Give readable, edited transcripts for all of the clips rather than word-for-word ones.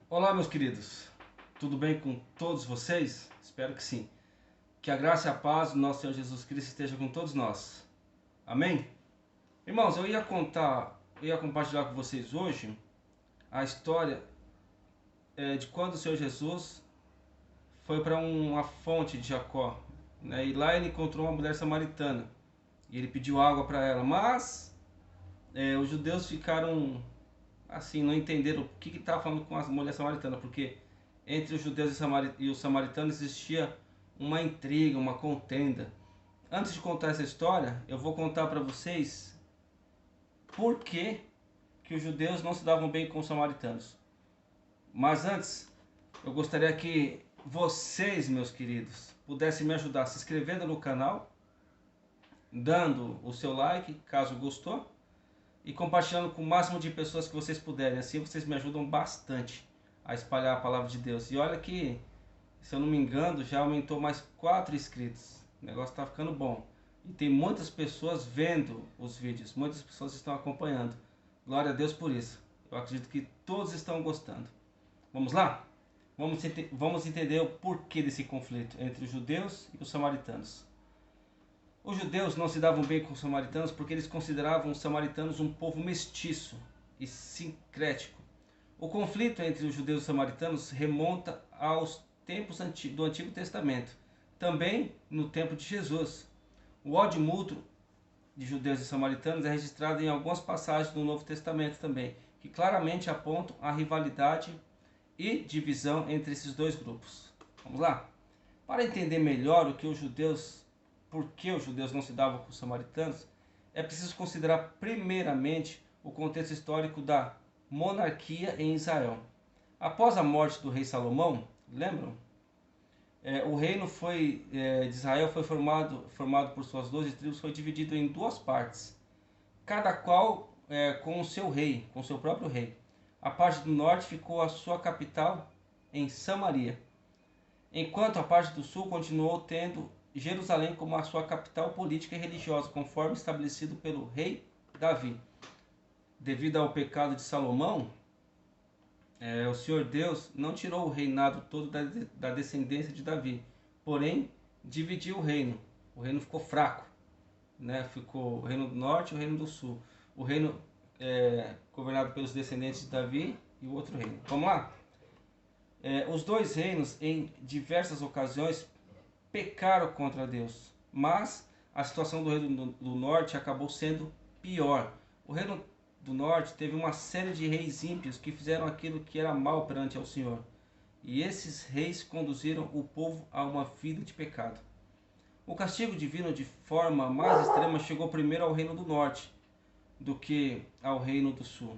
Olá, meus queridos, tudo bem com todos vocês? Espero que sim. Que a graça e a paz do nosso Senhor Jesus Cristo esteja com todos nós. Amém? Irmãos, eu ia compartilhar com vocês hoje a história de quando o Senhor Jesus foi para uma fonte de Jacó, né? E lá ele encontrou uma mulher samaritana e ele pediu água para ela, mas os judeus ficaram assim, não entenderam o que estava falando com a mulher samaritana, porque entre os judeus e os samaritanos existia uma intriga, uma contenda. Antes de contar essa história, eu vou contar para vocês por que os judeus não se davam bem com os samaritanos. Mas antes, eu gostaria que vocês, meus queridos, pudessem me ajudar se inscrevendo no canal, dando o seu like, caso gostou, e compartilhando com o máximo de pessoas que vocês puderem. Assim vocês me ajudam bastante a espalhar a palavra de Deus. E olha que, se eu não me engano, já aumentou mais 4 inscritos. O negócio está ficando bom. E tem muitas pessoas vendo os vídeos, muitas pessoas estão acompanhando. Glória a Deus por isso. Eu acredito que todos estão gostando. Vamos lá? Vamos entender o porquê desse conflito entre os judeus e os samaritanos. Os judeus não se davam bem com os samaritanos porque eles consideravam os samaritanos um povo mestiço e sincrético. O conflito entre os judeus e os samaritanos remonta aos tempos do Antigo Testamento, também no tempo de Jesus. O ódio mútuo de judeus e samaritanos é registrado em algumas passagens do Novo Testamento também, que claramente apontam a rivalidade e divisão entre esses dois grupos. Vamos lá? Para entender melhor por que os judeus não se davam com os samaritanos, é preciso considerar primeiramente o contexto histórico da monarquia em Israel. Após a morte do rei Salomão, lembram? O reino de Israel foi formado por suas 12 tribos, foi dividido em duas partes, cada qual com o seu rei, com o seu próprio rei. A parte do norte ficou a sua capital em Samaria, enquanto a parte do sul continuou tendo Jerusalém como a sua capital política e religiosa, conforme estabelecido pelo rei Davi. Devido ao pecado de Salomão, o Senhor Deus não tirou o reinado todo da descendência de Davi, porém dividiu o reino. O reino ficou fraco, né? Ficou o reino do norte e o reino do sul. O reino governado pelos descendentes de Davi e o outro reino. Vamos lá? Os dois reinos, em diversas ocasiões, pecaram contra Deus, mas a situação do reino do norte acabou sendo pior. O reino do norte teve uma série de reis ímpios que fizeram aquilo que era mal perante ao Senhor, e esses reis conduziram o povo a uma vida de pecado. O castigo divino, de forma mais extrema, chegou primeiro ao reino do norte do que ao reino do sul.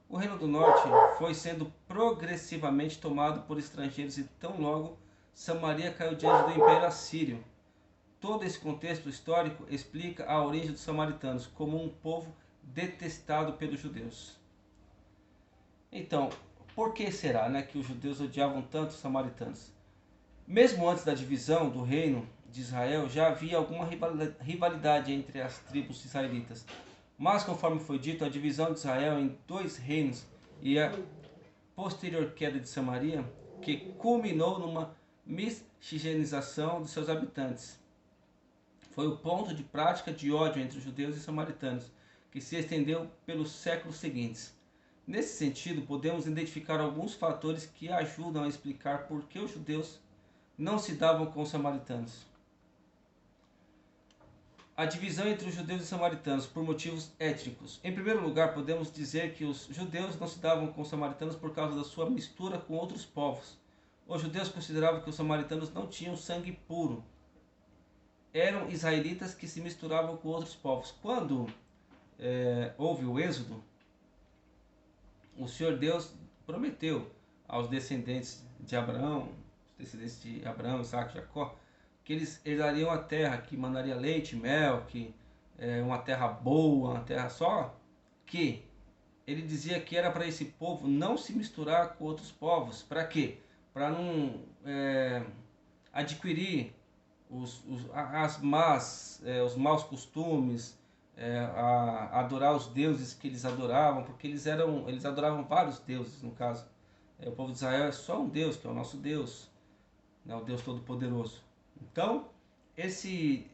O reino do norte foi sendo progressivamente tomado por estrangeiros e tão logo Samaria caiu diante do Império Assírio. Todo esse contexto histórico explica a origem dos samaritanos como um povo detestado pelos judeus. Então, por que será, que os judeus odiavam tanto os samaritanos? Mesmo antes da divisão do reino de Israel, já havia alguma rivalidade entre as tribos israelitas. Mas, conforme foi dito, a divisão de Israel em dois reinos e a posterior queda de Samaria, que culminou numa miscigenação de seus habitantes, foi o ponto de prática de ódio entre os judeus e samaritanos, que se estendeu pelos séculos seguintes. Nesse sentido, podemos identificar alguns fatores que ajudam a explicar por que os judeus não se davam com os samaritanos. A divisão entre os judeus e samaritanos por motivos étnicos. Em primeiro lugar, podemos dizer que os judeus não se davam com os samaritanos por causa da sua mistura com outros povos. Os judeus consideravam que os samaritanos não tinham sangue puro. Eram israelitas que se misturavam com outros povos. Quando houve o êxodo, o Senhor Deus prometeu aos descendentes de Abraão, Isaac e Jacó, que eles herdariam a terra, que mandaria leite e mel, que uma terra boa, uma terra só, que ele dizia que era para esse povo não se misturar com outros povos. Para quê? Para não adquirir os maus costumes, adorar os deuses que eles adoravam, porque eles adoravam vários deuses, no caso. O povo de Israel é só um Deus, que é o nosso Deus, né, o Deus Todo-Poderoso. Então, esse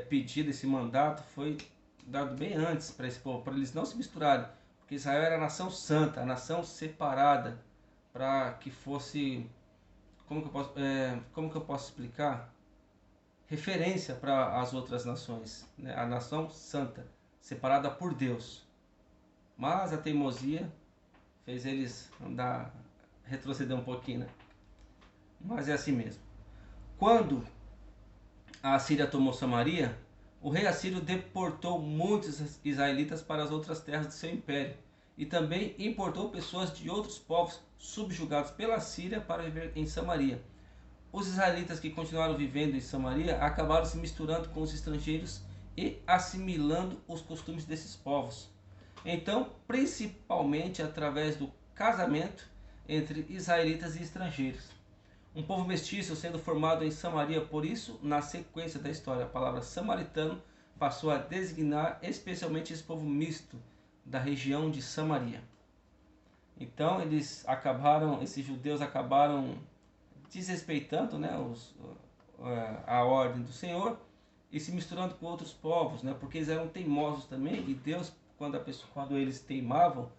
pedido, esse mandato foi dado bem antes para esse povo, para eles não se misturarem, porque Israel era a nação santa, a nação separada, para que fosse, como que eu posso explicar? Referência para as outras nações, né? A nação santa, separada por Deus. Mas a teimosia fez eles retroceder um pouquinho, né? Mas é assim mesmo. Quando a Assíria tomou Samaria, o rei assírio deportou muitos israelitas para as outras terras de seu império e também importou pessoas de outros povos subjugados pela Síria para viver em Samaria. Os israelitas que continuaram vivendo em Samaria acabaram se misturando com os estrangeiros e assimilando os costumes desses povos. Então, principalmente através do casamento entre israelitas e estrangeiros. Um povo mestiço sendo formado em Samaria, por isso, na sequência da história, a palavra samaritano passou a designar especialmente esse povo misto da região de Samaria. Então, esses judeus acabaram desrespeitando, né, a ordem do Senhor e se misturando com outros povos, né, porque eles eram teimosos também, e Deus, quando eles teimavam,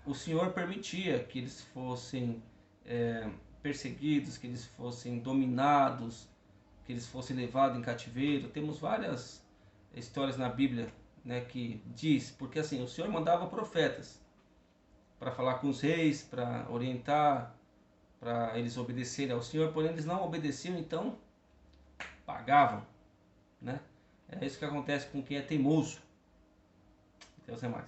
o Senhor permitia que eles fossem perseguidos, que eles fossem dominados, que eles fossem levados em cativeiro. Temos várias histórias na Bíblia, né, que diz, porque assim, o Senhor mandava profetas para falar com os reis, para orientar, para eles obedecerem ao Senhor, porém eles não obedeciam, então pagavam, né? É isso que acontece com quem é teimoso. Deus é mais.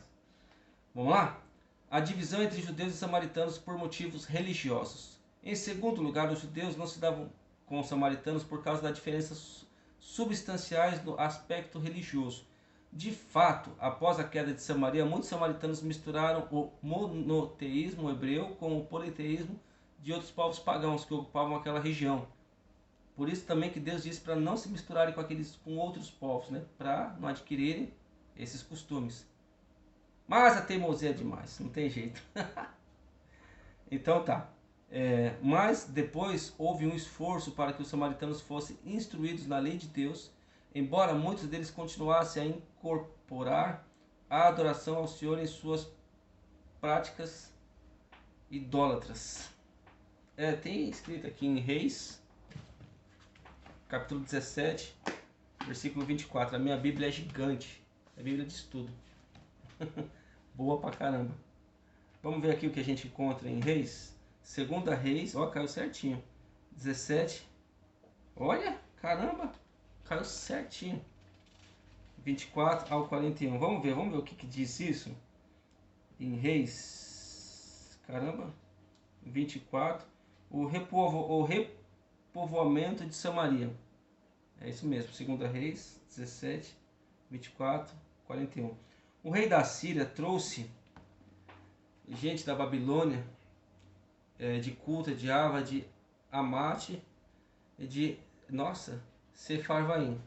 Vamos lá? A divisão entre judeus e samaritanos por motivos religiosos. Em segundo lugar, os judeus não se davam com os samaritanos por causa das diferenças substanciais no aspecto religioso. De fato, após a queda de Samaria, muitos samaritanos misturaram o monoteísmo hebreu com o politeísmo de outros povos pagãos que ocupavam aquela região. Por isso também que Deus disse para não se misturarem com outros povos, né? Para não adquirirem esses costumes. Mas a teimosia é demais, não tem jeito. Então tá. Mas depois houve um esforço para que os samaritanos fossem instruídos na lei de Deus, embora muitos deles continuassem a incorporar a adoração ao Senhor em suas práticas idólatras. Tem escrito aqui em Reis, capítulo 17, versículo 24. A minha Bíblia é gigante, é a Bíblia de estudo. Boa pra caramba. Vamos ver aqui o que a gente encontra em Reis. Segunda Reis, ó, caiu certinho. 17. Olha, caramba, caiu certinho. 24 ao 41. Vamos ver o que diz isso. Em Reis, caramba, 24. O repovoamento de Samaria. É isso mesmo, Segunda Reis 17, 24, 41. O rei da Síria trouxe gente da Babilônia, de Culta, de Ava, de Amate, de Sefarvaim,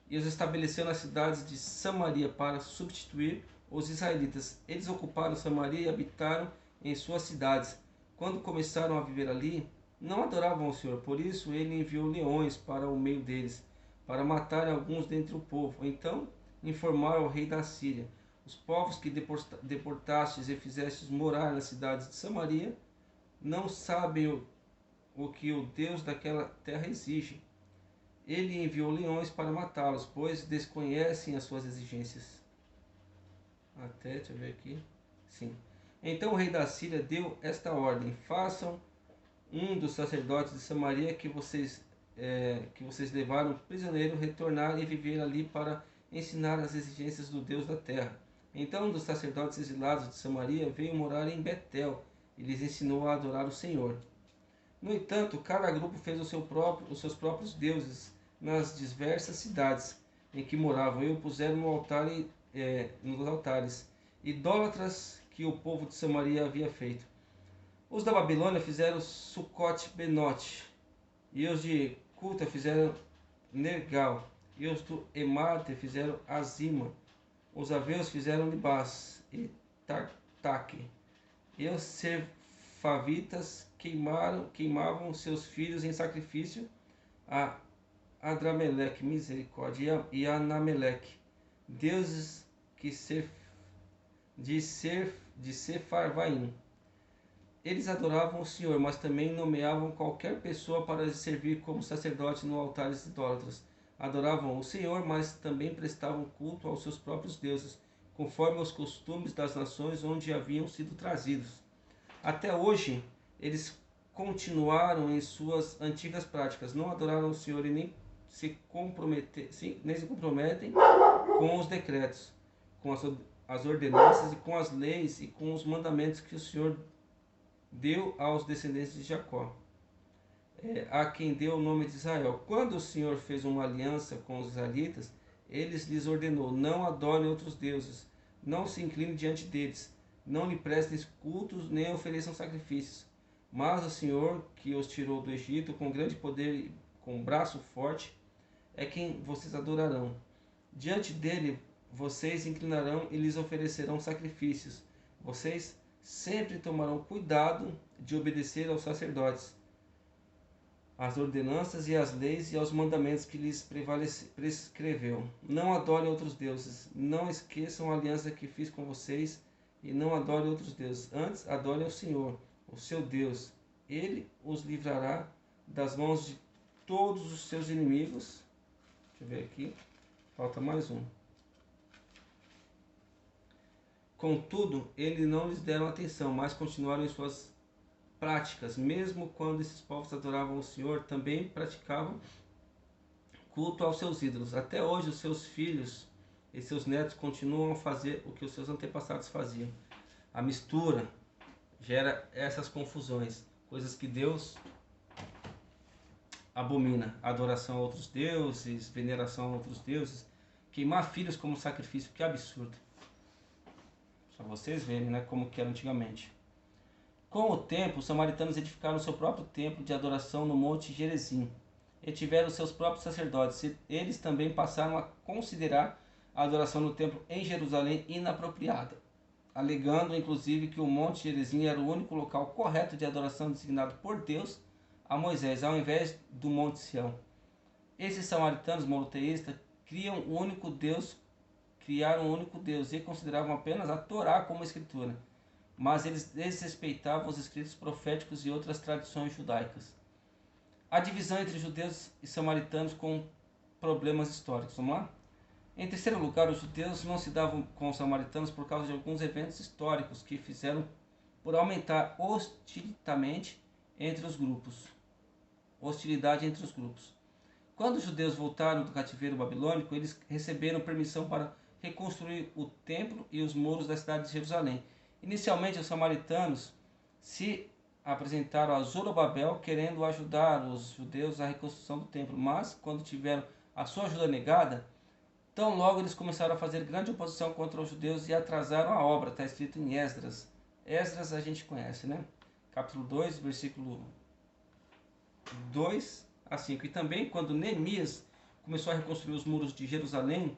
e os estabeleceu nas cidades de Samaria para substituir os israelitas. Eles ocuparam Samaria e habitaram em suas cidades. Quando começaram a viver ali, não adoravam o Senhor, por isso ele enviou leões para o meio deles, para matar alguns dentre o povo. Então informaram ao rei da Síria: os povos que deportastes e fizestes morar nas cidades de Samaria não sabem o que o Deus daquela terra exige. Ele enviou leões para matá-los, pois desconhecem as suas exigências. Deixa eu ver aqui. Sim. Então o rei da Síria deu esta ordem: façam um dos sacerdotes de Samaria que vocês levaram prisioneiro retornar e viver ali para ensinar as exigências do Deus da terra. Então um dos sacerdotes exilados de Samaria veio morar em Betel e lhes ensinou a adorar o Senhor. No entanto, cada grupo fez os seus próprios deuses nas diversas cidades em que moravam e o puseram nos altares idólatras que o povo de Samaria havia feito. Os da Babilônia fizeram Sucote-Benote, e os de Culta fizeram Nergal, e os do Emate fizeram Azima. Os aveus fizeram Libás e Tartaque, e os favitas queimavam seus filhos em sacrifício a Adrameleque, misericórdia, e a Anameleque, deuses de Sefarvaim. Eles adoravam o Senhor, mas também nomeavam qualquer pessoa para servir como sacerdote no altares idólatras. Adoravam o Senhor, mas também prestavam culto aos seus próprios deuses, conforme os costumes das nações onde haviam sido trazidos. Até hoje, eles continuaram em suas antigas práticas, não adoraram o Senhor e nem se comprometem com os decretos, com as ordenanças e com as leis e com os mandamentos que o Senhor deu aos descendentes de Jacó, a quem deu o nome de Israel. Quando o Senhor fez uma aliança com os israelitas, lhes ordenou: não adorem outros deuses, não se inclinem diante deles, não lhe prestem cultos, nem ofereçam sacrifícios. Mas o Senhor, que os tirou do Egito com grande poder e com braço forte, é quem vocês adorarão. Diante dele vocês inclinarão e lhes oferecerão sacrifícios. Vocês sempre tomarão cuidado de obedecer aos sacerdotes, às ordenanças e às leis e aos mandamentos que lhes prescreveu. Não adorem outros deuses. Não esqueçam a aliança que fiz com vocês e não adorem outros deuses. Antes, adorem ao Senhor, o seu Deus. Ele os livrará das mãos de todos os seus inimigos. Deixa eu ver aqui. Falta mais um. Contudo, eles não lhes deram atenção, mas continuaram em suas práticas. Mesmo quando esses povos adoravam o Senhor, também praticavam culto aos seus ídolos. Até hoje, os seus filhos e seus netos continuam a fazer o que os seus antepassados faziam. A mistura gera essas confusões, coisas que Deus abomina: adoração a outros deuses, veneração a outros deuses, queimar filhos como sacrifício. Que absurdo! Para vocês verem, né, como que era antigamente. Com o tempo, os samaritanos edificaram seu próprio templo de adoração no Monte Gerizim e tiveram seus próprios sacerdotes. Eles também passaram a considerar a adoração no templo em Jerusalém inapropriada, alegando inclusive que o Monte Gerizim era o único local correto de adoração designado por Deus a Moisés, ao invés do Monte Sião. Esses samaritanos monoteístas criaram um único Deus e consideravam apenas a Torá como escritura, mas eles desrespeitavam os escritos proféticos e outras tradições judaicas. A divisão entre judeus e samaritanos com problemas históricos. Vamos lá? Em terceiro lugar, os judeus não se davam com os samaritanos por causa de alguns eventos históricos que fizeram por aumentar hostilidade entre os grupos. Quando os judeus voltaram do cativeiro babilônico, eles receberam permissão para reconstruir o templo e os muros da cidade de Jerusalém. Inicialmente, os samaritanos se apresentaram a Zorobabel querendo ajudar os judeus na reconstrução do templo, mas quando tiveram a sua ajuda negada, tão logo eles começaram a fazer grande oposição contra os judeus e atrasaram a obra. Está escrito em Esdras. Esdras a gente conhece, né? Capítulo 2, versículo 2 a 5. E também quando Neemias começou a reconstruir os muros de Jerusalém,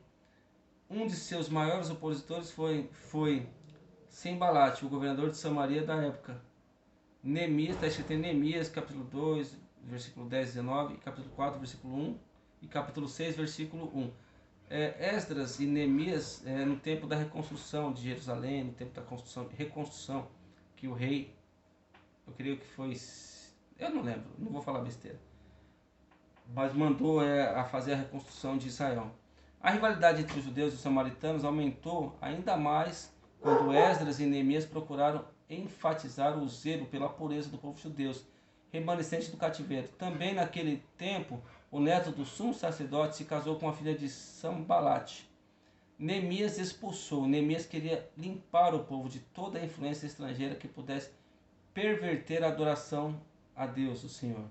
um de seus maiores opositores foi Sembalate, o governador de Samaria da época. Neemias, está escrito em Neemias, capítulo 2, versículo 10 e 19, capítulo 4, versículo 1 e capítulo 6, versículo 1. Esdras e Neemias, no tempo da reconstrução de Jerusalém, no tempo da reconstrução, que o rei, eu creio que foi, eu não lembro, não vou falar besteira, mas mandou a fazer a reconstrução de Israel. A rivalidade entre os judeus e os samaritanos aumentou ainda mais quando Esdras e Neemias procuraram enfatizar o zelo pela pureza do povo judeu, remanescente do cativeiro. Também naquele tempo, o neto do sumo sacerdote se casou com a filha de Sambalate. Neemias expulsou. Neemias queria limpar o povo de toda a influência estrangeira que pudesse perverter a adoração a Deus, o Senhor.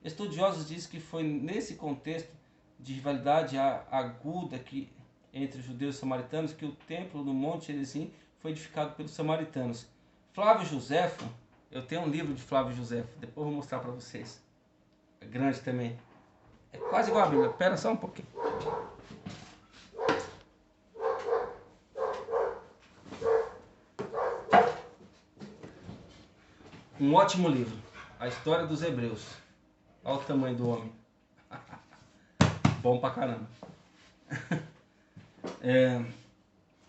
Estudiosos dizem que foi nesse contexto de rivalidade aguda entre os judeus e samaritanos que o templo no Monte Gerizim foi edificado pelos samaritanos. Flávio Josefo, eu tenho um livro de Flávio Josefo, depois eu vou mostrar para vocês. É grande também. É quase igual a Bíblia. Espera só um pouquinho. Um ótimo livro. A História dos Hebreus. Olha o tamanho do homem. Bom pra caramba.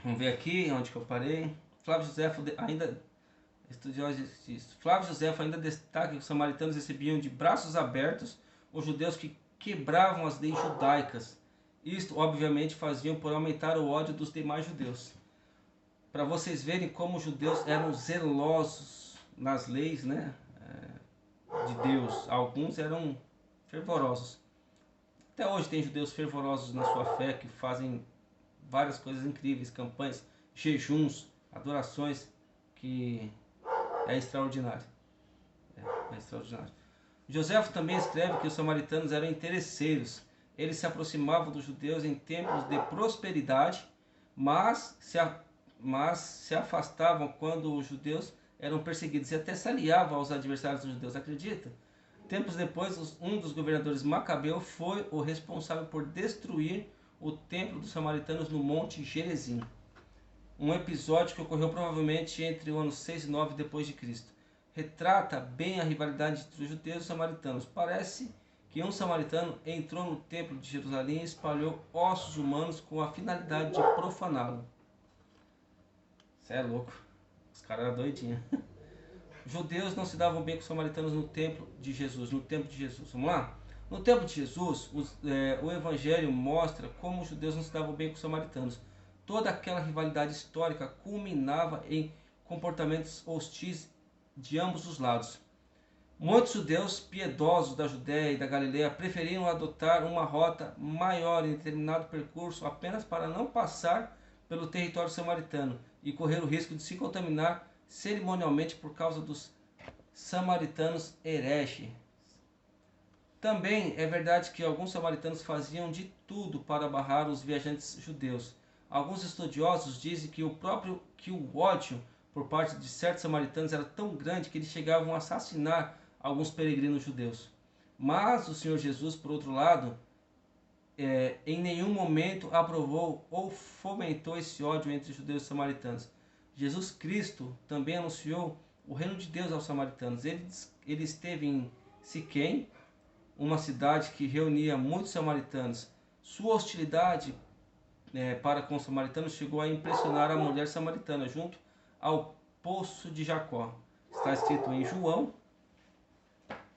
Vamos ver aqui onde que eu parei. Flávio Josefo ainda Flávio Josefo ainda destaca que os samaritanos recebiam de braços abertos os judeus que quebravam as leis judaicas. Isto, obviamente, faziam por aumentar o ódio dos demais judeus. Para vocês verem como os judeus eram zelosos nas leis, né, de Deus. Alguns eram fervorosos. Até hoje tem judeus fervorosos na sua fé que fazem várias coisas incríveis, campanhas, jejuns, adorações, que é extraordinário. É extraordinário. Joséfo também escreve que os samaritanos eram interesseiros. Eles se aproximavam dos judeus em tempos de prosperidade, mas se afastavam quando os judeus eram perseguidos e até se aliavam aos adversários dos judeus. Acredita? Tempos depois, um dos governadores Macabeu foi o responsável por destruir o templo dos samaritanos no Monte Gerizim. Um episódio que ocorreu provavelmente entre o ano 6 e 9 depois de Cristo. Retrata bem a rivalidade entre os judeus e os samaritanos. Parece que um samaritano entrou no templo de Jerusalém e espalhou ossos humanos com a finalidade de profaná-lo. Isso é louco. Os caras eram doidinhos. Os judeus não se davam bem com os samaritanos no templo de Jesus. Vamos lá? No templo de Jesus, o Evangelho mostra como os judeus não se davam bem com os samaritanos. Toda aquela rivalidade histórica culminava em comportamentos hostis de ambos os lados. Muitos judeus piedosos da Judéia e da Galileia preferiam adotar uma rota maior em determinado percurso apenas para não passar pelo território samaritano e correr o risco de se contaminar cerimonialmente por causa dos samaritanos hereges. Também é verdade que alguns samaritanos faziam de tudo para barrar os viajantes judeus. Alguns estudiosos dizem que o ódio por parte de certos samaritanos era tão grande que eles chegavam a assassinar alguns peregrinos judeus. Mas o Senhor Jesus, por outro lado, em nenhum momento aprovou ou fomentou esse ódio entre judeus e samaritanos. Jesus Cristo também anunciou o reino de Deus aos samaritanos. Ele esteve em Siquém, uma cidade que reunia muitos samaritanos. Sua hostilidade para com os samaritanos chegou a impressionar a mulher samaritana junto ao poço de Jacó. Está escrito em João,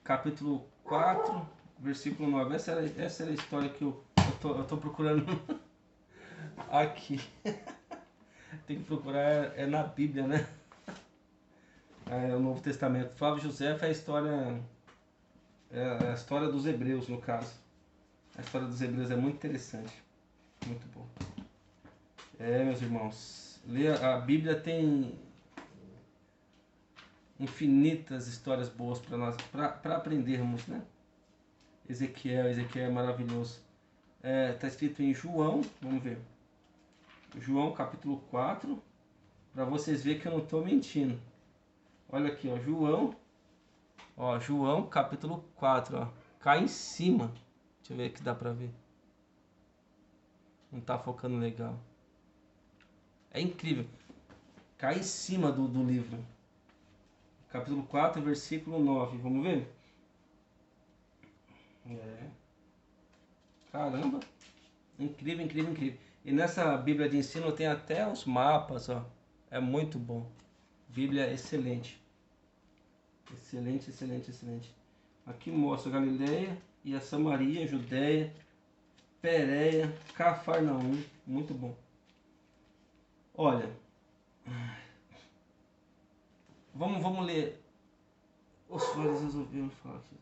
capítulo 4, versículo 9. Essa era a história que eu tô procurando aqui. Tem que procurar, na Bíblia, né? É o Novo Testamento. Flávio Josefo é a história dos hebreus, no caso. A história dos hebreus é muito interessante. Muito bom. Meus irmãos, a Bíblia tem infinitas histórias boas para nós, para aprendermos, né? Ezequiel é maravilhoso. Está escrito em João, vamos ver. João capítulo 4, para vocês verem que eu não estou mentindo. Olha aqui, João capítulo 4, cá em cima. Deixa eu ver aqui, dá para ver. Não está focando legal. É incrível. Cá em cima do livro. Capítulo 4, versículo 9. Vamos ver? Caramba. Incrível, incrível, incrível. E nessa Bíblia de ensino tem até os mapas, ó. É muito bom. Bíblia excelente. Excelente, excelente, excelente. Aqui mostra Galileia e a Samaria, Judéia, Pérea, Cafarnaum. Muito bom. Olha. Vamos ler. Os fariseus ouviram falar aqui.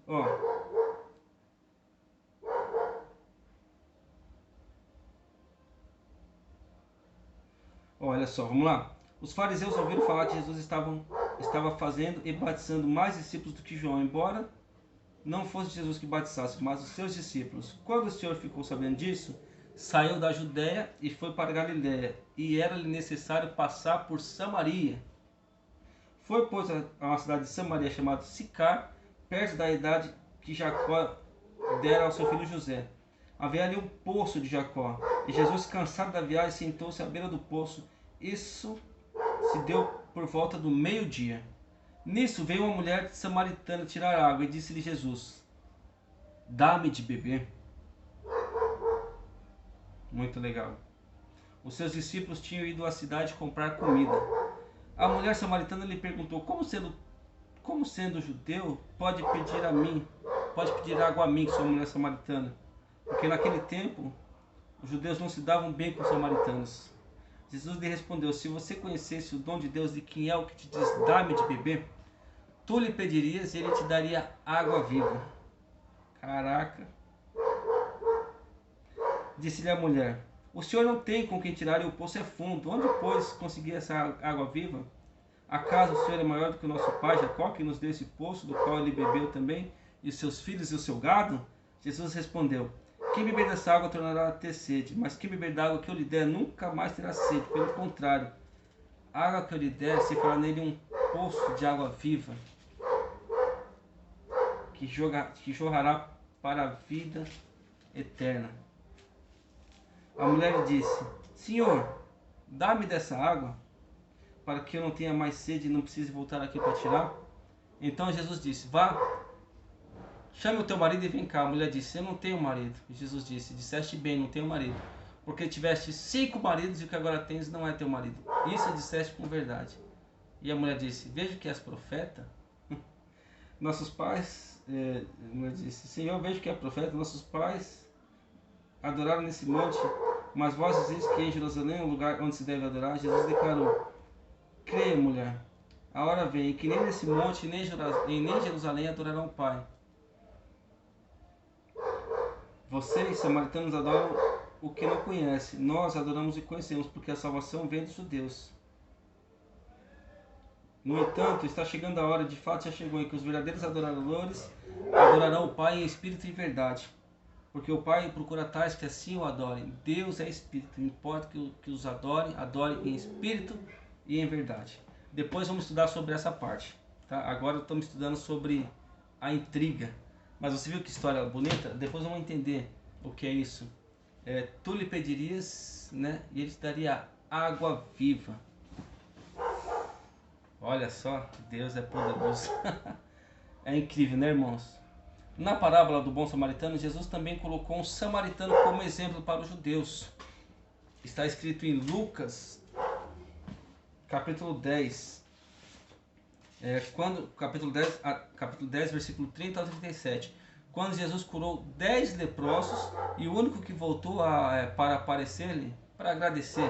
Olha só, vamos lá. Os fariseus ouviram falar que Jesus estava fazendo e batizando mais discípulos do que João, embora não fosse Jesus que batizasse, mas os seus discípulos. Quando o Senhor ficou sabendo disso, saiu da Judéia e foi para Galiléia, e era-lhe necessário passar por Samaria. Foi, pois, a uma cidade de Samaria chamada Sicar, perto da idade que Jacó dera ao seu filho José. Havia ali um poço de Jacó, e Jesus, cansado da viagem, sentou-se à beira do poço. Isso se deu por volta do meio-dia. Nisso veio uma mulher samaritana tirar água e disse-lhe Jesus: dá-me de beber. Muito legal. Os seus discípulos tinham ido à cidade comprar comida. A mulher samaritana lhe perguntou: como sendo judeu, pode pedir água a mim, que sou mulher samaritana? Porque naquele tempo, os judeus não se davam bem com os samaritanos. Jesus lhe respondeu: se você conhecesse o dom de Deus e quem é o que te diz, dá-me de beber, tu lhe pedirias e ele te daria água viva. Caraca. Disse-lhe a mulher: o senhor não tem com quem tirar e o poço é fundo. Onde, pois, conseguir essa água viva? Acaso o senhor é maior do que o nosso pai Jacó, que nos deu esse poço, do qual ele bebeu também, e os seus filhos e o seu gado? Jesus respondeu: quem beber dessa água tornará a ter sede, mas quem beber da água que eu lhe der nunca mais terá sede. Pelo contrário, a água que eu lhe der se fará nele um poço de água viva, que jorrará para a vida eterna. A mulher lhe disse: Senhor, dá-me dessa água, para que eu não tenha mais sede e não precise voltar aqui para tirar. Então Jesus disse: vá, chame o teu marido e vem cá. A mulher disse: eu não tenho marido. E Jesus disse: disseste bem, não tenho marido, porque tiveste 5 maridos e o que agora tens não é teu marido. Isso disseste com verdade. E a mulher disse: vejo que és profeta. Nossos pais, a mulher disse: Senhor, vejo que é profeta. Nossos pais adoraram nesse monte, mas vós dizes que em Jerusalém é um lugar onde se deve adorar. Jesus declarou: creia, mulher, a hora vem que nem nesse monte nem em Jerusalém adorarão o Pai. Vocês, samaritanos, adoram o que não conhecem. Nós adoramos e conhecemos, porque a salvação vem dos judeus. No entanto, está chegando a hora, de fato já chegou, em que os verdadeiros adoradores adorarão o Pai em espírito e verdade. Porque o Pai procura tais que assim o adorem. Deus é espírito, importa que os adorem em espírito e em verdade. Depois vamos estudar sobre essa parte. Tá? Agora estamos estudando sobre a intriga. Mas você viu que história bonita? Depois vamos entender o que é isso. Tu lhe pedirias, né? E ele te daria água viva. Olha só, Deus é poderoso. É incrível, né, irmãos? Na parábola do bom samaritano, Jesus também colocou um samaritano como exemplo para os judeus. Está escrito em Lucas, capítulo 10. Capítulo 10, versículo 30 ao 37. Quando Jesus curou 10 leprosos e o único que voltou para aparecer-lhe, para agradecer,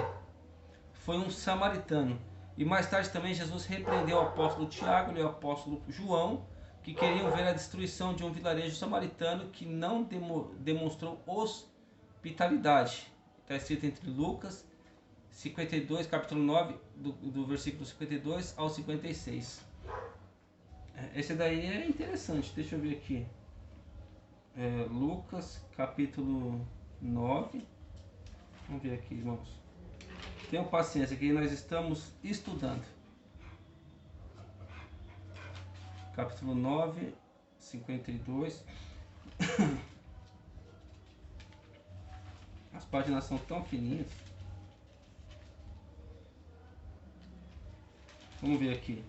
foi um samaritano. E mais tarde também Jesus repreendeu o apóstolo Tiago e o apóstolo João, que queriam ver a destruição de um vilarejo samaritano que não demonstrou hospitalidade. Está escrito entre Lucas 52, capítulo 9, do versículo 52 ao 56. Esse daí é interessante, deixa eu ver aqui. Lucas, capítulo 9. Vamos ver aqui, irmãos. Tenham paciência, que nós estamos estudando. Capítulo 9, 52. As páginas são tão fininhas. Vamos ver aqui.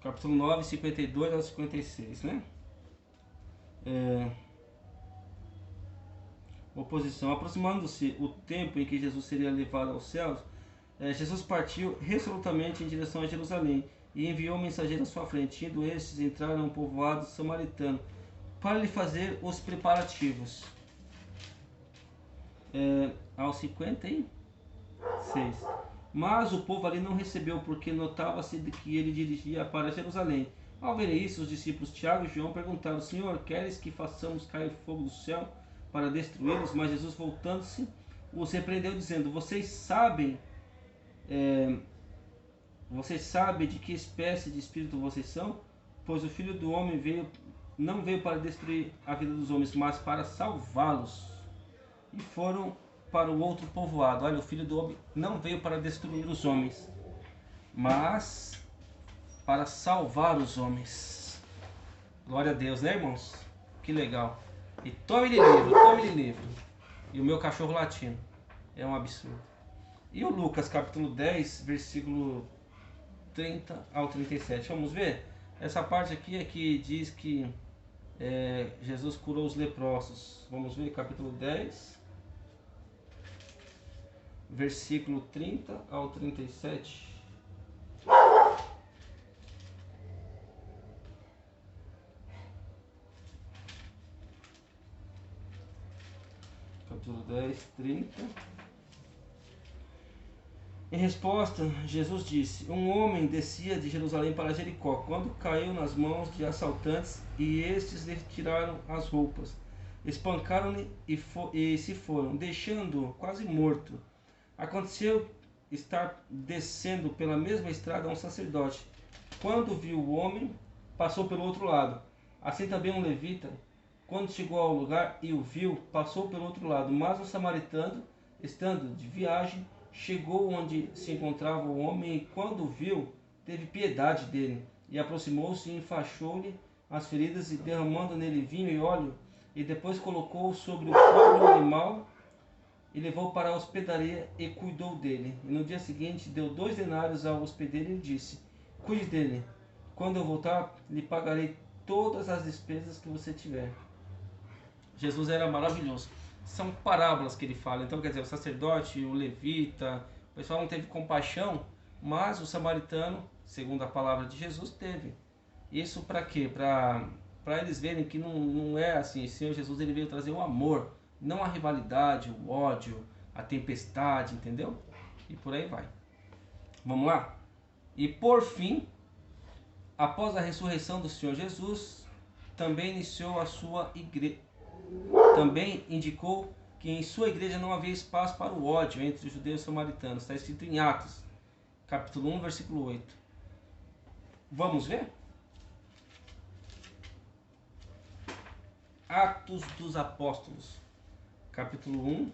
Capítulo 9, 52 ao 56, né? Oposição. Aproximando-se o tempo em que Jesus seria levado aos céus, Jesus partiu resolutamente em direção a Jerusalém e enviou mensageiros à sua frente. Indo estes, entraram em um povoado samaritano para lhe fazer os preparativos. Aos 56. Mas o povo ali não recebeu, porque notava-se de que ele dirigia para Jerusalém. Ao verem isso, os discípulos Tiago e João perguntaram: Senhor, queres que façamos cair fogo do céu para destruí-los? Mas Jesus, voltando-se, os repreendeu, dizendo: Vocês sabem de que espécie de espírito vocês são? Pois o Filho do Homem não veio para destruir a vida dos homens, mas para salvá-los. E foram para o outro povoado. Olha, o Filho do Homem não veio para destruir os homens, mas para salvar os homens. Glória a Deus, né, irmãos? Que legal. E tome-lhe livro. E o meu cachorro latindo. É um absurdo. E o Lucas, capítulo 10, versículo 30 ao 37. Vamos ver? Essa parte aqui é que diz que Jesus curou os leprosos. Vamos ver, capítulo 10, versículo 30 ao 37. Capítulo 10, 30. Em resposta, Jesus disse: Um homem descia de Jerusalém para Jericó, quando caiu nas mãos de assaltantes, e estes lhe tiraram as roupas, espancaram-lhe e se foram, deixando-o quase morto. Aconteceu estar descendo pela mesma estrada um sacerdote. Quando viu o homem, passou pelo outro lado. Assim também um levita, quando chegou ao lugar e o viu, passou pelo outro lado. Mas um samaritano, estando de viagem, chegou onde se encontrava o homem, e quando o viu, teve piedade dele, e aproximou-se e enfaixou-lhe as feridas, e derramando nele vinho e óleo, e depois colocou-o sobre o pobre animal, e levou para a hospedaria e cuidou dele. E no dia seguinte deu 2 denários ao hospedeiro e disse: Cuide dele, quando eu voltar, lhe pagarei todas as despesas que você tiver. Jesus era maravilhoso. São parábolas que ele fala. Então, quer dizer, o sacerdote, o levita, o pessoal não teve compaixão, mas o samaritano, segundo a palavra de Jesus, teve. Isso para quê? Para eles verem que não é assim. O Senhor Jesus, ele veio trazer o amor, não a rivalidade, o ódio, a tempestade, entendeu? E por aí vai. Vamos lá? E por fim, após a ressurreição do Senhor Jesus, também iniciou a sua igreja. Também indicou que em sua igreja não havia espaço para o ódio entre os judeus e samaritanos. Está escrito em Atos, capítulo 1, versículo 8. Vamos ver? Atos dos Apóstolos, capítulo 1,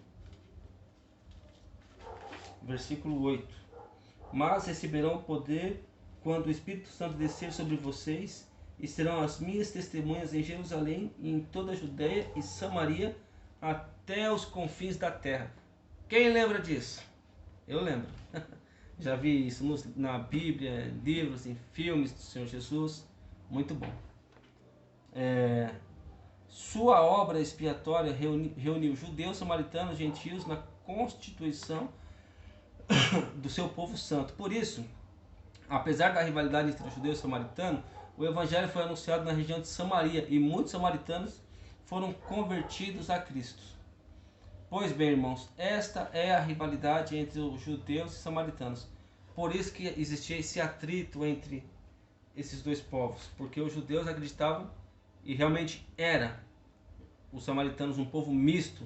versículo 8. Mas receberão poder quando o Espírito Santo descer sobre vocês, e serão as minhas testemunhas em Jerusalém e em toda a Judéia e Samaria, até os confins da terra. Quem lembra disso? Eu lembro. Já vi isso na Bíblia, livros, em filmes do Senhor Jesus. Muito bom. Sua obra expiatória reuniu judeus, samaritanos, gentios na constituição do seu povo santo. Por isso, apesar da rivalidade entre os judeus e samaritanos, o evangelho foi anunciado na região de Samaria e muitos samaritanos foram convertidos a Cristo. Pois bem, irmãos, esta é a rivalidade entre os judeus e samaritanos. Por isso que existia esse atrito entre esses dois povos, porque os judeus acreditavam, e realmente era, os samaritanos um povo misto,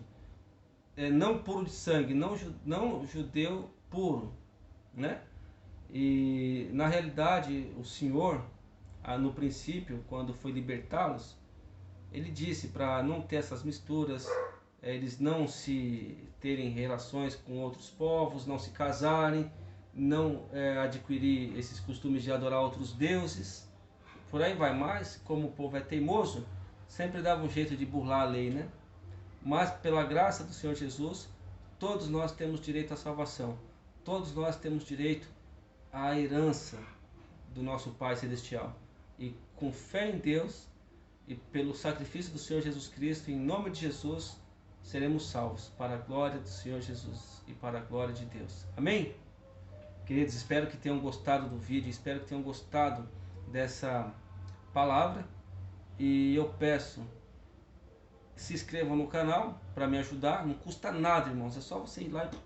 não puro de sangue, não judeu puro, né? E na realidade o Senhor, no princípio, quando foi libertá-los, ele disse para não ter essas misturas, eles não se terem relações com outros povos, não se casarem, não adquirir esses costumes de adorar outros deuses, por aí vai. Mas como o povo é teimoso, sempre dava um jeito de burlar a lei, né? Mas pela graça do Senhor Jesus, todos nós temos direito à salvação, todos nós temos direito à herança do nosso Pai Celestial. E com fé em Deus e pelo sacrifício do Senhor Jesus Cristo, em nome de Jesus, seremos salvos para a glória do Senhor Jesus e para a glória de Deus. Amém? Queridos, espero que tenham gostado do vídeo, espero que tenham gostado dessa palavra. E eu peço, se inscrevam no canal para me ajudar, não custa nada, irmãos, é só você ir lá e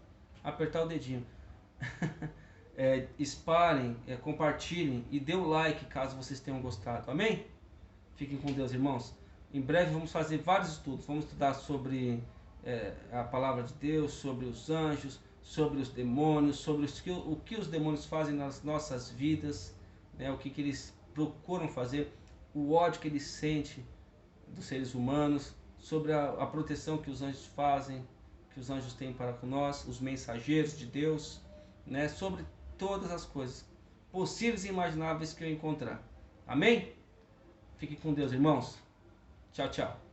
apertar o dedinho. Espalhem, compartilhem e dê o like caso vocês tenham gostado. Amém? Fiquem com Deus, irmãos. Em breve vamos fazer vários estudos. Vamos estudar sobre a palavra de Deus, sobre os anjos, sobre os demônios, sobre o que os demônios fazem nas nossas vidas, né? O que eles procuram fazer, o ódio que eles sentem dos seres humanos, sobre a proteção que os anjos fazem, que os anjos têm para com nós, os mensageiros de Deus, né? Sobre todas as coisas possíveis e imagináveis que eu encontrar. Amém? Fique com Deus, irmãos. Tchau, tchau.